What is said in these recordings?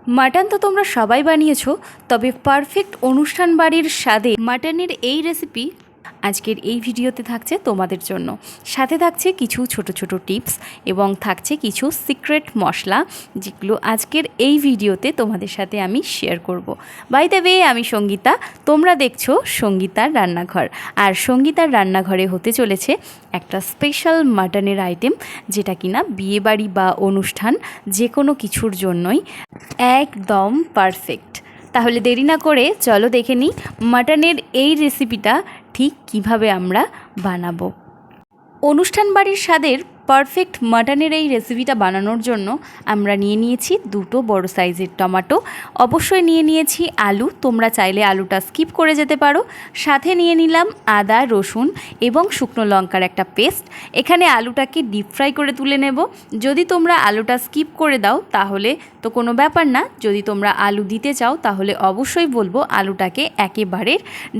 Mutton তো তোমরা সবাই বানিয়েছো, তবে পারফেক্ট অনুষ্ঠান বাড়ির স্বাদে মাটনের এই রেসিপি আজকের এই ভিডিওতে থাকছে তোমাদের জন্য। সাথে থাকছে কিছু ছোট ছোট টিপস এবং থাকছে কিছু সিক্রেট মশলা, যেগুলো আজকের এই ভিডিওতে তোমাদের সাথে আমি শেয়ার করব। বাই দ্য ওয়ে, আমি সঙ্গীতা, তোমরা দেখছো সঙ্গীতার রান্নাঘর। আর সঙ্গীতার রান্নাঘরে হতে চলেছে একটা স্পেশাল মাটনের আইটেম, যেটা কিনা বিয়েবাড়ি বা অনুষ্ঠান যে কোনো কিছুর জন্যই একদম পারফেক্ট। তাহলে দেরি না করে চলো দেখে নিই মাটনের এই রেসিপিটা ঠিক কিভাবে আমরা বানাবো। অনুষ্ঠান বাড়ির স্বাদের পারফেক্ট মাটনের এই রেসিপিটা বানানোর জন্য আমরা নিয়ে নিয়েছি দুটো বড় সাইজের টমেটো, অবশ্যই নিয়ে নিয়েছি আলু, তোমরা চাইলে আলুটা স্কিপ করে যেতে পারো। সাথে নিয়ে নিলাম আদা, রসুন এবং শুকনো লঙ্কার একটা পেস্ট। এখানে আলুটাকে ডিপ ফ্রাই করে তুলে নেব। যদি তোমরা আলুটা স্কিপ করে দাও তাহলে তো কোনো ব্যাপার না, যদি তোমরা আলু দিতে চাও তাহলে অবশ্যই বলবো আলুটাকে একেবারে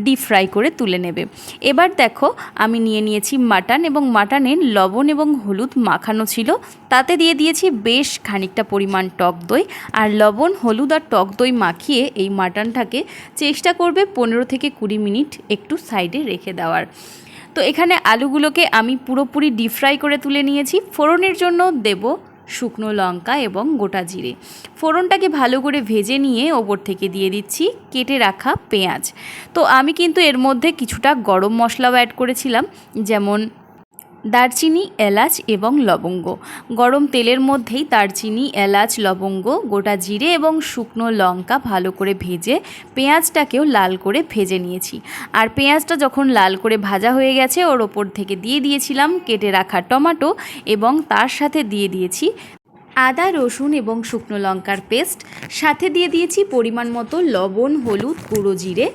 ডিপ ফ্রাই করে তুলে নেবে। এবার দেখো, আমি নিয়ে নিয়েছি মাটন এবং মাটনের লবণ এবং হলুদ মাখানো ছিল, তাতে দিয়ে দিয়েছি বেশ খানিকটা পরিমাণ টক দই। আর লবণ, হলুদ আর টক দই মাখিয়ে এই মাটনটাকে চেষ্টা করবে 15 থেকে 20 মিনিট একটু সাইডে রেখে দেওয়ার। তো এখানে আলুগুলোকে আমি পুরোপুরি ডিপ ফ্রাই করে তুলে নিয়েছি। ফোড়নের জন্য দেব শুকনো লঙ্কা এবং গোটা জিরে। ফোড়নটাকে ভালো করে ভেজে নিয়ে ওপর থেকে দিয়ে দিচ্ছি কেটে রাখা পেঁয়াজ। তো আমি কিন্তু এর মধ্যে কিছুটা গরম মশলাও অ্যাড করেছিলাম, যেমন দারচিনি, এলাচ এবং লবঙ্গ। গরম তেলের মধ্যেই দারচিনি, এলাচ, লবঙ্গ, গোটা জিরে এবং শুকনো লঙ্কা ভালো করে ভেজে পেঁয়াজটাকেও লাল করে ভেজে নিয়েছি। আর পেঁয়াজটা যখন লাল করে ভাজা হয়ে গেছে, ওর ওপর থেকে দিয়ে দিয়েছিলাম কেটে রাখা টমেটো এবং তার সাথে দিয়ে দিয়েছি আদা, রসুন এবং শুকনো লঙ্কার পেস্ট। সাথে দিয়ে দিয়েছি পরিমাণ মতো লবণ, হলুদ, গুঁড়ো জিরে।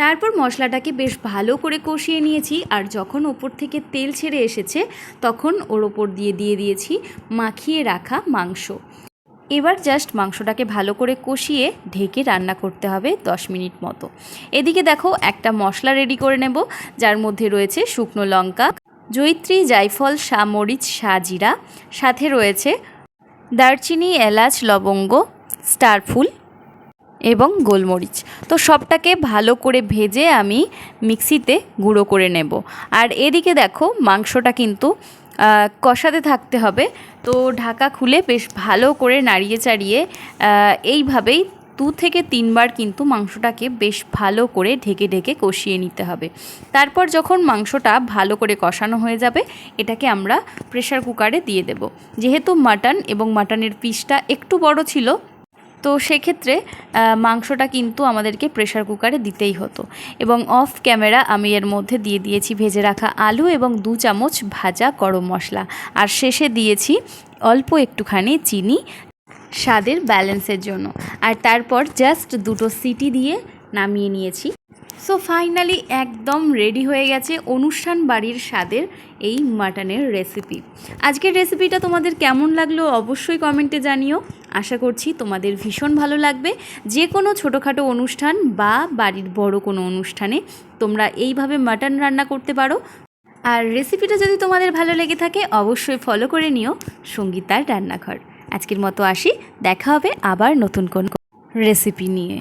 তারপর মশলাটাকে বেশ ভালো করে কষিয়ে নিয়েছি। আর যখন ওপর থেকে তেল ছেড়ে এসেছে তখন ওর ওপর দিয়ে দিয়েছি মাখিয়ে রাখা মাংস। এবার জাস্ট মাংসটাকে ভালো করে কষিয়ে ঢেকে রান্না করতে হবে 10 মিনিট মতো। এদিকে দেখো, একটা মশলা রেডি করে নেব, যার মধ্যে রয়েছে শুকনো লঙ্কা, জয়িত্রী, জায়ফল, মরিচ, জিরা। সাথে রয়েছে দারচিনি, এলাচ, লবঙ্গ, স্টারফুল এবং গোলমরিচ। তো সবটাকে ভালো করে ভেজে আমি মিক্সিতে গুঁড়ো করে নেব। আর এদিকে দেখো, মাংসটা কিন্তু কষাতে থাকতে হবে। তো ঢাকা খুলে বেশ ভালো করে নাড়িয়ে চাড়িয়ে এইভাবেই 2 থেকে 3 বার কিন্তু মাংসটাকে বেশ ভালো করে ঢেকে ঢেকে কষিয়ে নিতে হবে। তারপর যখন মাংসটা ভালো করে কষানো হয়ে যাবে, এটাকে আমরা প্রেসার কুকারে দিয়ে দেব। যেহেতু মাটন এবং মাটনের পিসটা একটু বড় ছিল, তো সেক্ষেত্রে মাংসটা কিন্তু আমাদেরকে প্রেসার কুকারে দিতেই হতো। এবং অফ ক্যামেরা আমি এর মধ্যে দিয়ে দিয়েছি ভেজে রাখা আলু এবং 2 চামচ ভাজা গরম মশলা। আর শেষে দিয়েছি অল্প একটুখানি চিনি স্বাদের ব্যালেন্সের জন্য। আর তারপর জাস্ট 2টো সিটি দিয়ে নামিয়ে নিয়েছি। সো ফাইনালি একদম রেডি হয়ে গেছে অনুষ্ঠান বাড়ির স্বাদের এই মাটনের রেসিপি। আজকের রেসিপিটা তোমাদের কেমন লাগলো অবশ্যই কমেন্টে জানিও। আশা করছি তোমাদের ভীষণ ভালো লাগবে। যে কোনো ছোটোখাটো অনুষ্ঠান বা বাড়ির বড় কোনো অনুষ্ঠানে তোমরা এইভাবে মাটন রান্না করতে পারো। আর রেসিপিটা যদি তোমাদের ভালো লেগে থাকে অবশ্যই ফলো করে নিও সঙ্গীতার রান্নাঘর। আজকের মতো আসি, দেখা হবে আবার নতুন কোন রেসিপি নিয়ে।